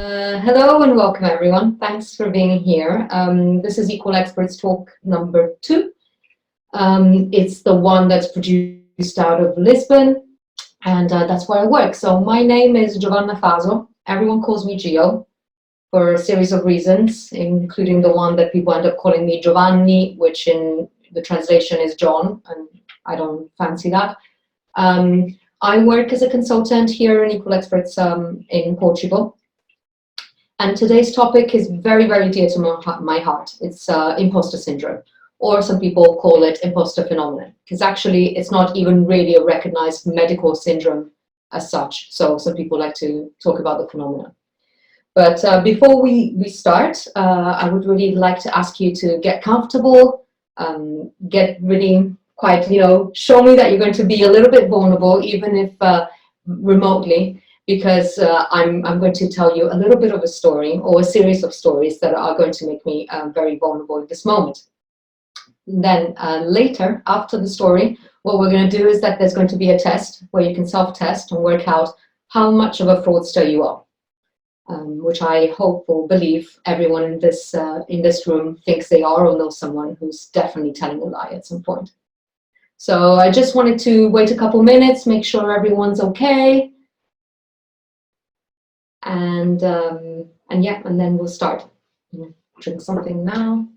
Hello and welcome everyone. Thanks for being here. This is Equal Experts Talk number 2. It's the one that's produced out of Lisbon, and that's where I work. So my name is Giovanna Faso. Everyone calls me Gio for a series of reasons, including the one that people end up calling me Giovanni, which in the translation is John, and I don't fancy that. I work as a consultant here in Equal Experts in Portugal. And today's topic is very, very dear to my heart. It's imposter syndrome, or some people call it imposter phenomenon, because actually it's not even really a recognized medical syndrome as such. So some people like to talk about the phenomenon. But before we start, I would really like to ask you to get comfortable, get really quite, show me that you're going to be a little bit vulnerable, even if remotely, because I'm going to tell you a little bit of a story or a series of stories that are going to make me very vulnerable at this moment. Then later, after the story, what we're going to do is that there's going to be a test where you can self-test and work out how much of a fraudster you are, which I hope or believe everyone in this room thinks they are, or knows someone who's definitely telling a lie at some point. So I just wanted to wait a couple minutes, make sure everyone's okay. And yeah, and then we'll start. Drink something now.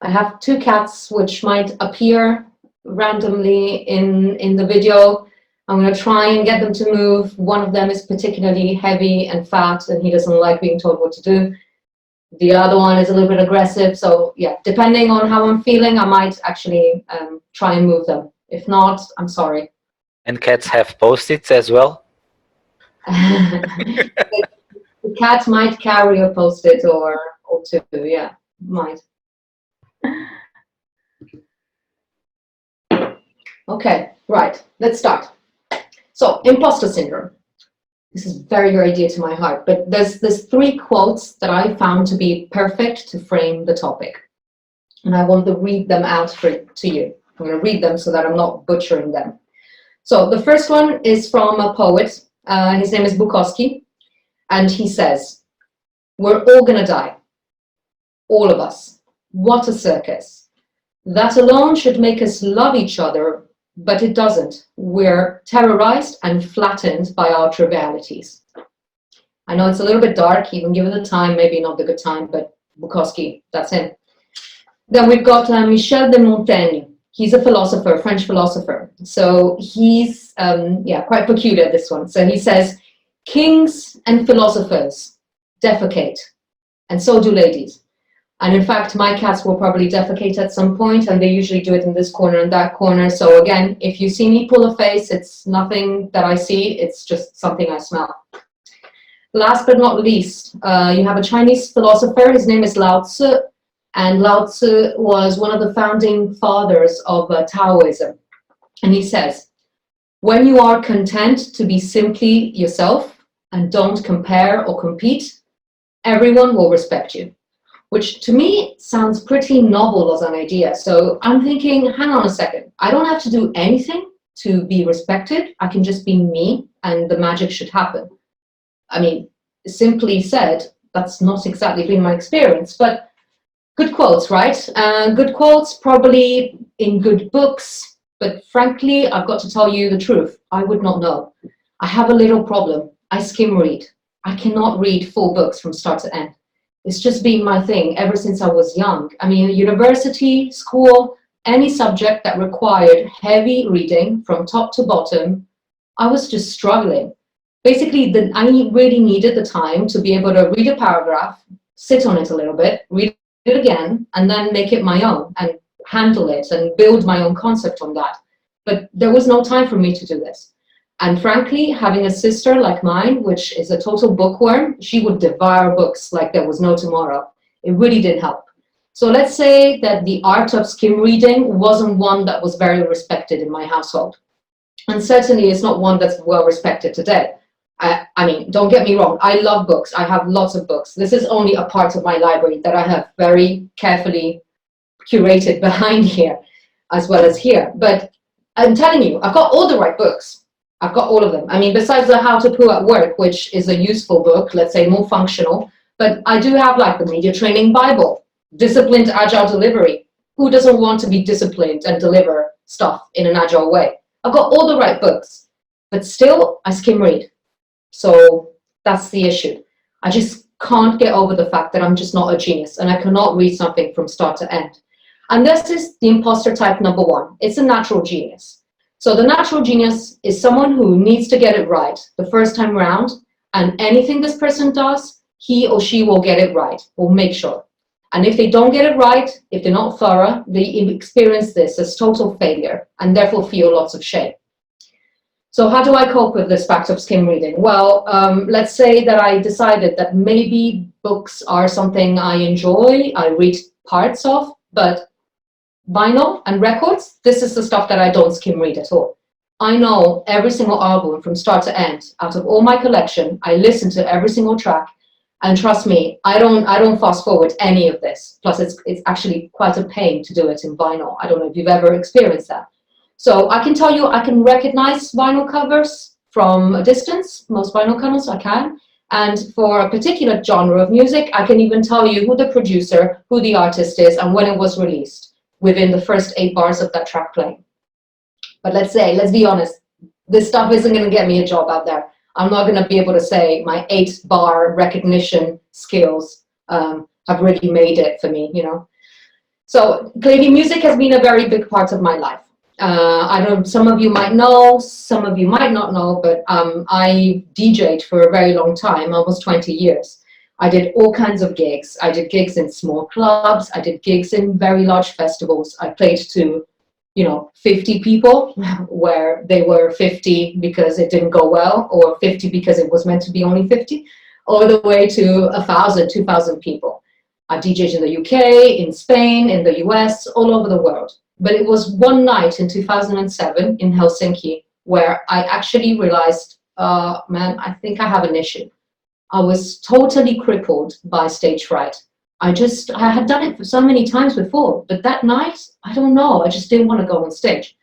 I have 2 cats which might appear randomly in the video. I'm going to try and get them to move. One of them is particularly heavy and fat, and he doesn't like being told what to do. The other one is a little bit aggressive. So yeah, depending on how I'm feeling, I might actually try and move them. If not, I'm sorry. And cats have Post-its as well? The cat might carry a Post-it or 2, yeah, might. Okay, right, let's start. So, imposter syndrome. This is very, very dear to my heart, but there's 3 quotes that I found to be perfect to frame the topic. And I want to read them out to you. I'm going to read them so that I'm not butchering them. So, the first one is from a poet. His name is Bukowski, and he says, "We're all gonna die, all of us. What a circus. That alone should make us love each other, but it doesn't. We're terrorized and flattened by our trivialities." I know it's a little bit dark, even given the time, maybe not the good time, but Bukowski, that's him. Then we've got Michel de Montaigne. He's a philosopher, French philosopher. So he's, quite peculiar, this one. So he says, "Kings and philosophers defecate, and so do ladies." And in fact, my cats will probably defecate at some point, and they usually do it in this corner and that corner. So again, if you see me pull a face, it's nothing that I see, it's just something I smell. Last but not least, you have a Chinese philosopher. His name is Lao Tzu. And Lao Tzu was one of the founding fathers of Taoism. And he says, "When you are content to be simply yourself and don't compare or compete, everyone will respect you." Which to me sounds pretty novel as an idea. So I'm thinking, hang on a second. I don't have to do anything to be respected. I can just be me and the magic should happen. I mean, simply said, that's not exactly been my experience, but good quotes, right? Good quotes, probably in good books, but frankly, I've got to tell you the truth. I would not know. I have a little problem. I skim read. I cannot read full books from start to end. It's just been my thing ever since I was young. I mean, university, school, any subject that required heavy reading from top to bottom, I was just struggling. Basically, I really needed the time to be able to read a paragraph, sit on it a little bit, read it again, and then make it my own and handle it and build my own concept on that. But there was no time for me to do this. And frankly, having a sister like mine, which is a total bookworm, she would devour books like there was no tomorrow. It really did help. So let's say that the art of skim reading wasn't one that was very respected in my household. And certainly it's not one that's well respected today. I mean, don't get me wrong, I love books. I have lots of books. This is only a part of my library that I have very carefully curated behind here, as well as here. But I'm telling you, I've got all the right books. I've got all of them. I mean, besides the How to Poo at Work, which is a useful book, let's say more functional, but I do have like the Media Training Bible, Disciplined Agile Delivery. Who doesn't want to be disciplined and deliver stuff in an agile way? I've got all the right books, but still I skim read. So that's the issue. I just can't get over the fact that I'm just not a genius and I cannot read something from start to end. And this is the imposter type number 1. It's a natural genius. So the natural genius is someone who needs to get it right the first time around, and anything this person does, he or she will get it right, will make sure. And if they don't get it right, if they're not thorough, they experience this as total failure and therefore feel lots of shame. So how do I cope with this fact of skim reading? Well, let's say that I decided that maybe books are something I enjoy, I read parts of, but vinyl and records, this is the stuff that I don't skim read at all. I know every single album from start to end. Out of all my collection, I listen to every single track, and trust me, I don't fast forward any of this. Plus, it's actually quite a pain to do it in vinyl. I don't know if you've ever experienced that. So I can tell you, I can recognize vinyl covers from a distance. Most vinyl covers I can. And for a particular genre of music, I can even tell you who the producer, who the artist is, and when it was released within the first 8 bars of that track playing. But let's be honest, this stuff isn't going to get me a job out there. I'm not going to be able to say my 8-bar recognition skills have really made it for me, you know. So clearly music has been a very big part of my life. I don't know, some of you might know, some of you might not know, but I DJ'd for a very long time, almost 20 years. I did all kinds of gigs. I did gigs in small clubs. I did gigs in very large festivals. I played to, 50 people where they were 50 because it didn't go well, or 50 because it was meant to be only 50, all the way to 1,000, 2,000 people. I DJ'd in the UK, in Spain, in the US, all over the world. But it was one night in 2007 in Helsinki where I actually realized, man, I think I have an issue. I was totally crippled by stage fright. I had done it so many times before, but that night, I don't know, I just didn't want to go on stage.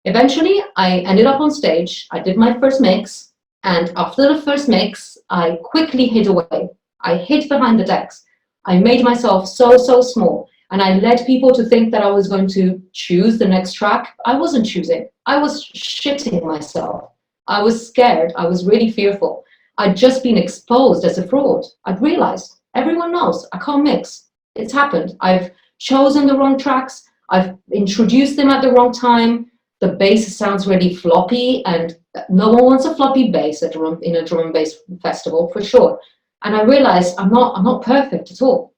Eventually, I ended up on stage, I did my first mix, and after the first mix, I quickly hid away. I hid behind the decks. I made myself so small, and I led people to think that I was going to choose the next track. I wasn't choosing. I was shitting myself. I was scared. I was really fearful. I'd just been exposed as a fraud. I'd realized, everyone knows, I can't mix. It's happened. I've chosen the wrong tracks. I've introduced them at the wrong time. The bass sounds really floppy, and no one wants a floppy bass in a drum and bass festival, for sure. And I realized I'm not perfect at all.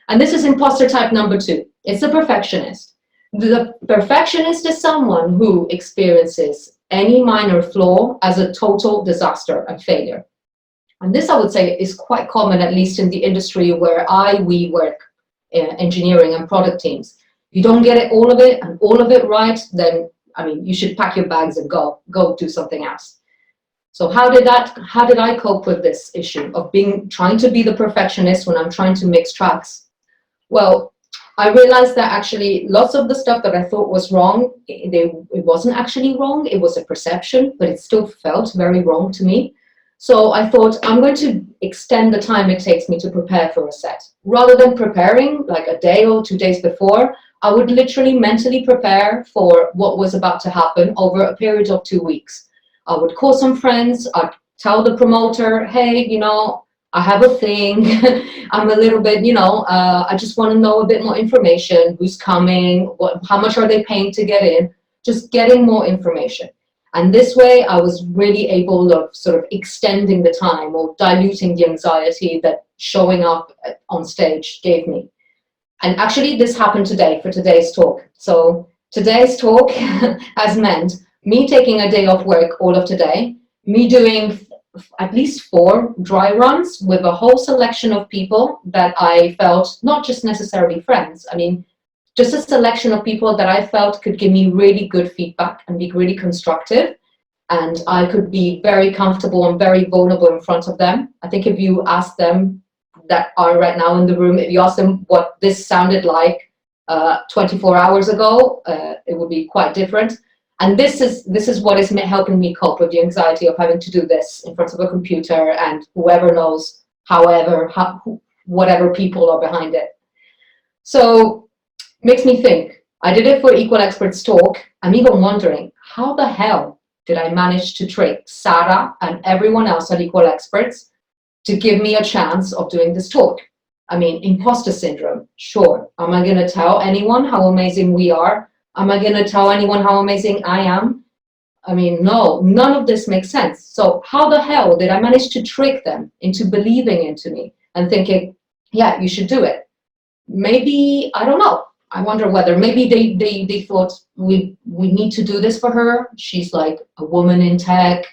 And this is imposter type number 2. It's the perfectionist. The perfectionist is someone who experiences any minor flaw as a total disaster and failure. And this, I would say, is quite common, at least in the industry where we work, engineering and product teams. If you don't get it, all of it right, then, I mean, you should pack your bags and go do something else. So how did I cope with this issue of trying to be the perfectionist when I'm trying to mix tracks? Well, I realized that actually lots of the stuff that I thought was wrong, it wasn't actually wrong. It was a perception, but it still felt very wrong to me. So I thought, I'm going to extend the time it takes me to prepare for a set. Rather than preparing like a day or 2 days before, I would literally mentally prepare for what was about to happen over a period of 2 weeks. I would call some friends, I'd tell the promoter, hey, I have a thing, I'm a little bit, I just want to know a bit more information, who's coming, how much are they paying to get in, just getting more information. And this way I was really able of sort of extending the time or diluting the anxiety that showing up on stage gave me. And actually this happened today for today's talk. So today's talk has meant me taking a day off work all of today, me doing at least 4 dry runs with a whole selection of people that I felt not just necessarily friends. I mean, just a selection of people that I felt could give me really good feedback and be really constructive. And I could be very comfortable and very vulnerable in front of them. I think if you ask them that are right now in the room, if you ask them what this sounded like 24 hours ago, it would be quite different. And this is what is helping me cope with the anxiety of having to do this in front of a computer and whoever knows, whatever people are behind it. So makes me think. I did it for Equal Experts Talk. I'm even wondering, how the hell did I manage to trick Sarah and everyone else at Equal Experts to give me a chance of doing this talk? I mean, imposter syndrome, sure. Am I going to tell anyone how amazing we are? Am I going to tell anyone how amazing I am? I mean, no, none of this makes sense. So how the hell did I manage to trick them into believing into me and thinking, yeah, you should do it? Maybe, I don't know. I wonder whether maybe they thought we need to do this for her. She's like a woman in tech,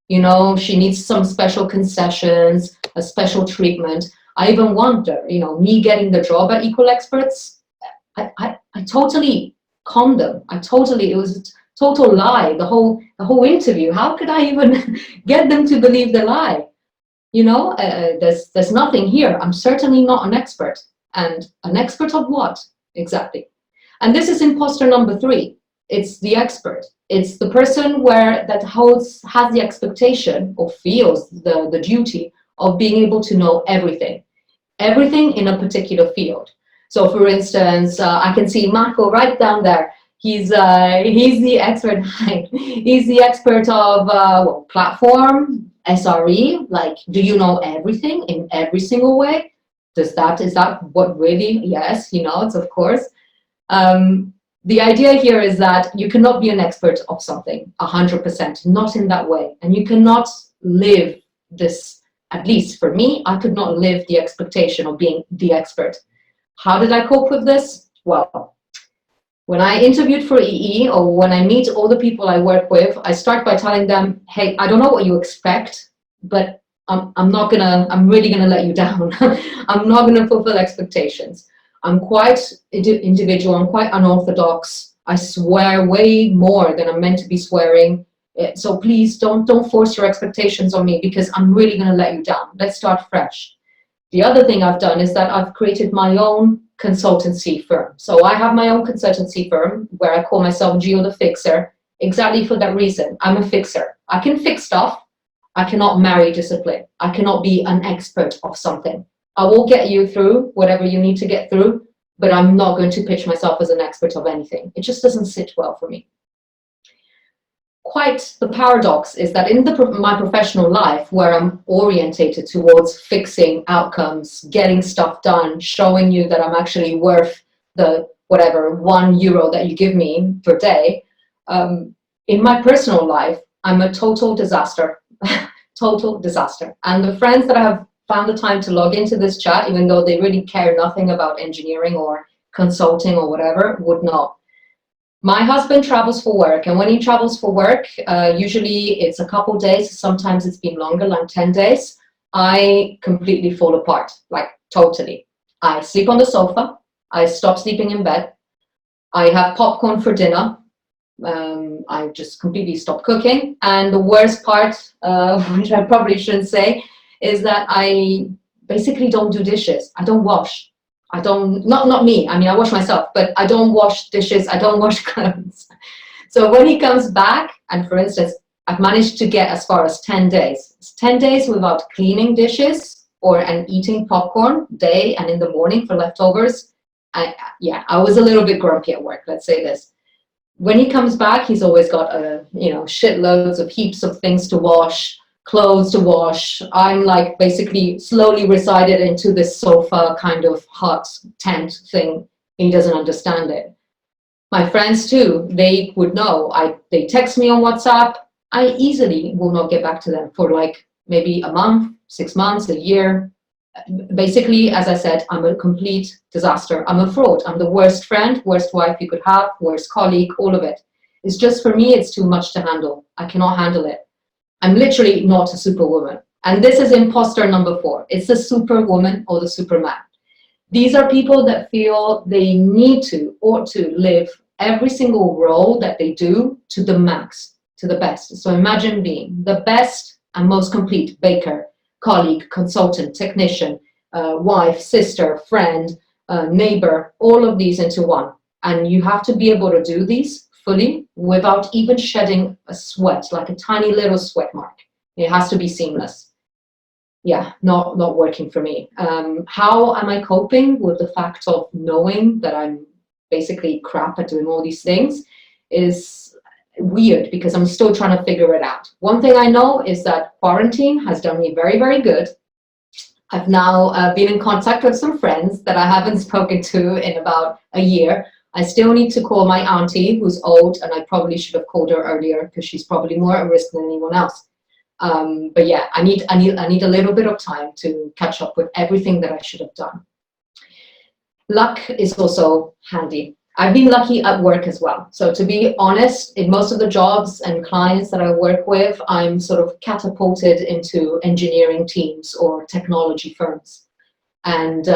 you know, she needs some special concessions, a special treatment. I even wonder, you know, me getting the job at Equal Experts, I totally conned them. It was a total lie, the whole interview. How could I even get them to believe the lie? You know, there's nothing here. I'm certainly not an expert. And an expert of what? Exactly. And this is imposter number 3. It's the expert. It's the person that has the expectation or feels the duty of being able to know everything in a particular field. So for instance, I can see Marco right down there. He's the expert. He's the expert of platform, SRE. Like, do you know everything in every single way? Is that what really? Yes, he nods, of course. The idea here is that you cannot be an expert of something 100%, not in that way. And you cannot live this, at least for me, I could not live the expectation of being the expert. How did I cope with this? Well, when I interviewed for EE or when I meet all the people I work with, I start by telling them, hey, I don't know what you expect, but I'm really gonna let you down. I'm not gonna fulfill expectations. I'm quite individual, I'm quite unorthodox. I swear way more than I'm meant to be swearing. So please don't force your expectations on me because I'm really gonna let you down. Let's start fresh. The other thing I've done is that I've created my own consultancy firm. So I have my own consultancy firm where I call myself Gio the Fixer, exactly for that reason. I'm a fixer. I can fix stuff. I cannot marry discipline. I cannot be an expert of something. I will get you through whatever you need to get through, but I'm not going to pitch myself as an expert of anything. It just doesn't sit well for me. Quite the paradox is that in my professional life, where I'm orientated towards fixing outcomes, getting stuff done, showing you that I'm actually worth the whatever €1 that you give me per day, in my personal life, I'm a total disaster. Total disaster. And the friends that I have found the time to log into this chat, even though they really care nothing about engineering or consulting or whatever, would know. My husband travels for work, and when he travels for work, usually it's a couple days, sometimes it's been longer, like 10 days, I completely fall apart, like totally. I sleep on the sofa, I stop sleeping in bed, I have popcorn for dinner, I just completely stop cooking, and the worst part, which I probably shouldn't say, is that I basically don't do dishes. I don't wash. I don't, not me, I mean, I wash myself, but I don't wash dishes, I don't wash clothes. So when he comes back, and for instance, I've managed to get as far as 10 days. It's 10 days without cleaning dishes and eating popcorn day and in the morning for leftovers. I was a little bit grumpy at work, let's say this. When he comes back, he's always got shitloads of heaps of things to wash, clothes to wash. I'm like basically slowly resided into this sofa kind of hut tent thing. He doesn't understand it. My friends too, they would know. They text me on WhatsApp. I easily will not get back to them for like maybe a month, 6 months, a year. Basically, as I said, I'm a complete disaster. I'm a fraud. I'm the worst friend, worst wife you could have, worst colleague, all of it. It's just, for me, it's too much to handle. I cannot handle it. I'm literally not a superwoman. And this is imposter number 4. It's the superwoman or the superman. These are people that feel they need to or to live every single role that they do to the max, to the best. So imagine being the best and most complete baker, colleague, consultant, technician, wife, sister, friend, neighbor, all of these into one. And you have to be able to do these fully without even shedding a sweat, like a tiny little sweat mark. It has to be seamless. Yeah, not working for me. How am I coping with the fact of knowing that I'm basically crap at doing all these things is weird, because I'm still trying to figure it out. One thing I know is that quarantine has done me very, very good. I've now been in contact with some friends that I haven't spoken to in about a year. I still need to call my auntie, who's old, and I probably should have called her earlier because she's probably more at risk than anyone else. But yeah, I need a little bit of time to catch up with everything that I should have done. Luck is also handy. I've been lucky at work as well. So to be honest, in most of the jobs and clients that I work with, I'm sort of catapulted into engineering teams or technology firms. And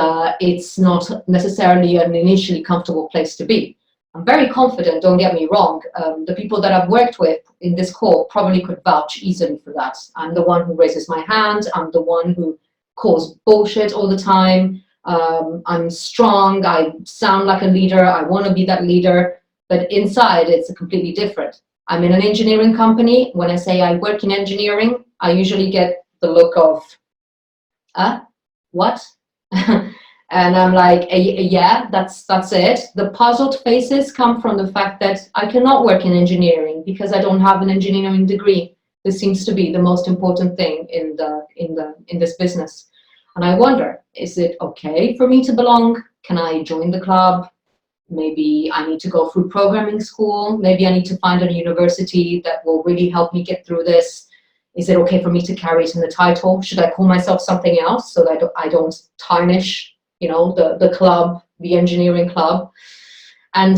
it's not necessarily an initially comfortable place to be. I'm very confident, don't get me wrong. The people that I've worked with in this call probably could vouch easily for that. I'm the one who raises my hand. I'm the one who calls bullshit all the time. I'm strong. I sound like a leader. I want to be that leader. But inside, it's completely different. I'm in an engineering company. When I say I work in engineering, I usually get the look of, what? And I'm like, yeah, that's it. The puzzled faces come from the fact that I cannot work in engineering because I don't have an engineering degree. This seems to be the most important thing in this business. And I wonder, is it okay for me to belong? Can I join the club? Maybe I need to go through programming school. Maybe I need to find a university that will really help me get through this. Is it okay for me to carry it in the title? Should I call myself something else so that I don't tarnish, the club, the engineering club? And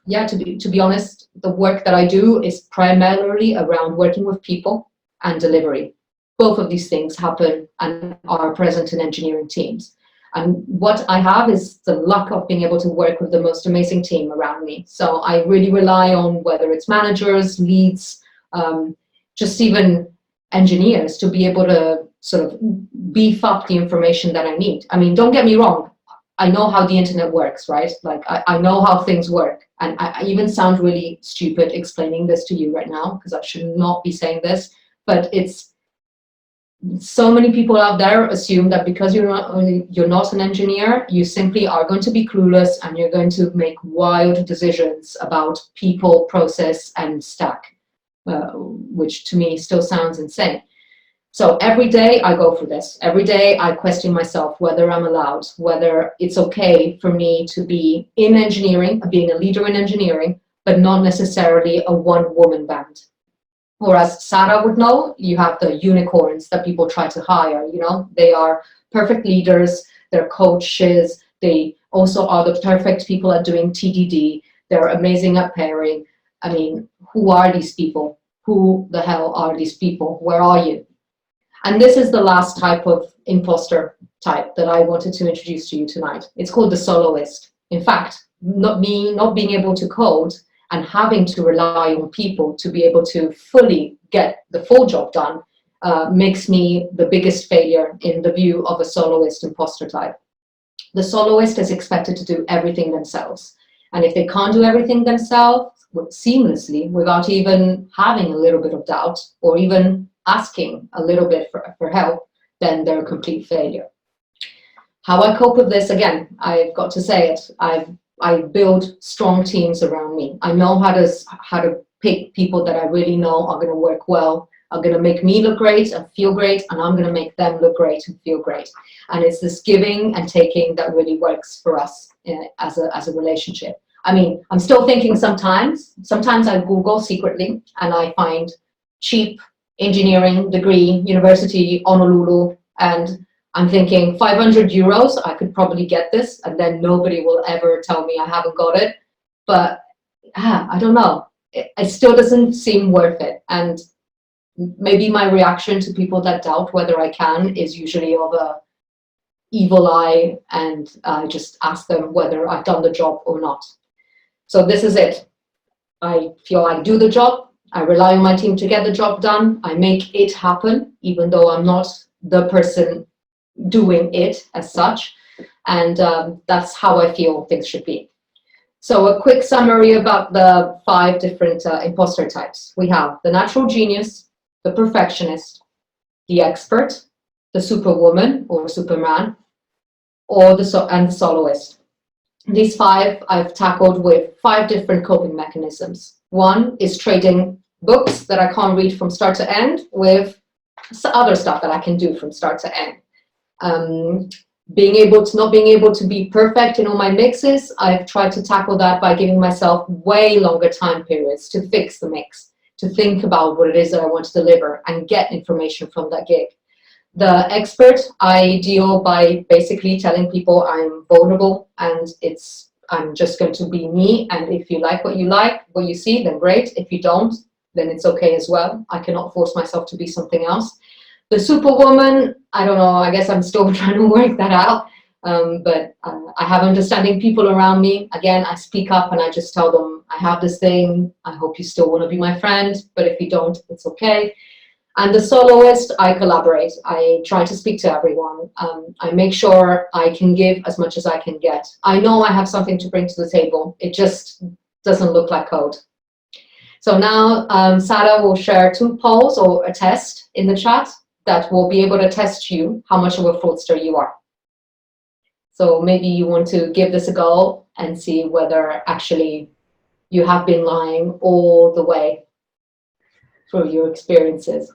yeah, to be honest, the work that I do is primarily around working with people and delivery. Both of these things happen and are present in engineering teams. And what I have is the luck of being able to work with the most amazing team around me. So I really rely on whether it's managers, leads, just even engineers to be able to sort of beef up the information that I need. I mean, don't get me wrong. I know how the internet works, right? Like I know how things work. And I even sound really stupid explaining this to you right now because I should not be saying this, but it's, so many people out there assume that because you're not an engineer, you simply are going to be clueless and you're going to make wild decisions about people, process, and stack, which to me still sounds insane. So every day I go through this. Every day I question myself whether I'm allowed, whether it's okay for me to be in engineering, being a leader in engineering, but not necessarily a one-woman band. Or as Sarah would know, you have the unicorns that people try to hire, they are perfect leaders, they're coaches, they also are the perfect people at doing TDD, they're amazing at pairing. I mean, who are these people? Who the hell are these people? Where are you? And this is the last type of imposter type that I wanted to introduce to you tonight. It's called the soloist. In fact, not being able to code and having to rely on people to be able to fully get the full job done makes me the biggest failure in the view of a soloist imposter type. The soloist is expected to do everything themselves. And if they can't do everything themselves seamlessly without even having a little bit of doubt or even asking a little bit for help, then they're a complete failure. How I cope with this, again, I've got to say it, I build strong teams around me. I know how to pick people that I really know are going to work well, are going to make me look great and feel great, and I'm going to make them look great and feel great. And it's this giving and taking that really works for us as a relationship. I mean, I'm still thinking sometimes I Google secretly and I find cheap engineering degree, university, Honolulu, and I'm thinking 500 euros, I could probably get this, and then nobody will ever tell me I haven't got it. But I don't know. It still doesn't seem worth it. And maybe my reaction to people that doubt whether I can is usually of a evil eye, and I just ask them whether I've done the job or not. So this is it. I feel I do the job. I rely on my team to get the job done. I make it happen, even though I'm not the person doing it as such. And that's how I feel things should be. So a quick summary about the 5 different imposter types. We have the natural genius, the perfectionist, the expert, the superwoman or superman, or the soloist. These 5 I've tackled with 5 different coping mechanisms. One is trading books that I can't read from start to end with other stuff that I can do from start to end. Not being able to be perfect in all my mixes, I've tried to tackle that by giving myself way longer time periods to fix the mix, to think about what it is that I want to deliver and get information from that gig. The expert, I deal by basically telling people I'm vulnerable and I'm just going to be me, and if you like, what you see, then great. If you don't, then it's okay as well. I cannot force myself to be something else. The superwoman, I don't know, I guess I'm still trying to work that out, but I have understanding people around me. Again, I speak up and I just tell them, I have this thing, I hope you still want to be my friend, but if you don't, it's okay. And the soloist, I collaborate. I try to speak to everyone. I make sure I can give as much as I can get. I know I have something to bring to the table. It just doesn't look like code. So now Sarah will share 2 polls or a test in the chat that will be able to test you how much of a fraudster you are. So maybe you want to give this a go and see whether actually you have been lying all the way through your experiences.